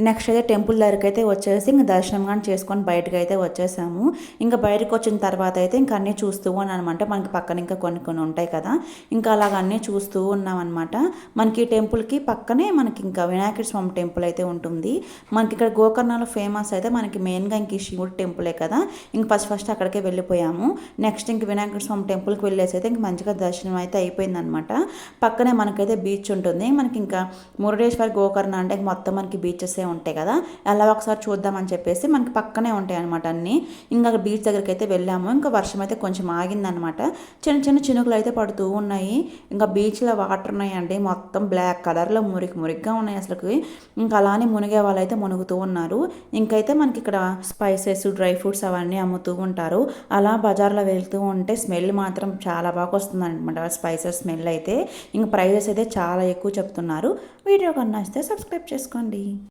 Next అయితే temple దగ్గరికి అయితే వచ్చేసి ఇంకా దర్శనం కానీ చేసుకొని బయటకు అయితే వచ్చేసాము. ఇంకా బయటకు వచ్చిన తర్వాత అయితే ఇంకా అన్నీ చూస్తూ ఉన్నానమాట. మనకి పక్కన ఇంకా కొన్ని కొన్ని ఉంటాయి కదా, ఇంకా అలాగ అన్నీ చూస్తూ ఉన్నామన్నమాట. మనకి టెంపుల్కి పక్కనే మనకి ఇంకా వినాయకుడి స్వామి టెంపుల్ అయితే ఉంటుంది. మనకి ఇక్కడ గోకర్ణలో ఫేమస్ అయితే మనకి మెయిన్గా ఇంక శివుడు టెంపులే కదా, ఇంక ఫస్ట్ అక్కడికే వెళ్ళిపోయాము. నెక్స్ట్ ఇంక వినాయకుడి స్వామి టెంపుల్కి వెళ్ళేసి అయితే ఇంక మంచిగా దర్శనం అయితే అయిపోయిందనమాట. పక్కనే మనకైతే బీచ్ ఉంటుంది. మనకి ఇంకా మురుడేశ్వర్ గోకర్ణ అంటే మొత్తం మనకి బీచెసే ఉంటాయి కదా, అలా ఒకసారి చూద్దామని చెప్పేసి మనకి పక్కనే ఉంటాయి అనమాట అన్నీ. ఇంకా బీచ్ దగ్గరికి అయితే వెళ్ళాము. ఇంకా వర్షం అయితే కొంచెం ఆగిందనమాట. చిన్న చిన్న చినుకులు అయితే పడుతూ ఉన్నాయి. ఇంకా బీచ్లో వాటర్ ఉన్నాయండి, మొత్తం బ్లాక్ కలర్లో మురికిగా ఉన్నాయి అసలుకి. ఇంకా అలానే మునిగే వాళ్ళు అయితే మునుగుతూ ఉన్నారు. ఇంకైతే మనకి ఇక్కడ స్పైసెస్ డ్రై ఫ్రూట్స్ అవన్నీ అమ్ముతూ ఉంటారు. అలా బజార్లో వెళ్తూ ఉంటే స్మెల్ మాత్రం చాలా బాగా వస్తుంది అనమాట, స్పైసెస్ స్మెల్ అయితే. ఇంక ప్రైజెస్ అయితే చాలా ఎక్కువ చెప్తున్నారు. వీడియో కన్నా నచ్చితే సబ్స్క్రైబ్ చేసుకోండి.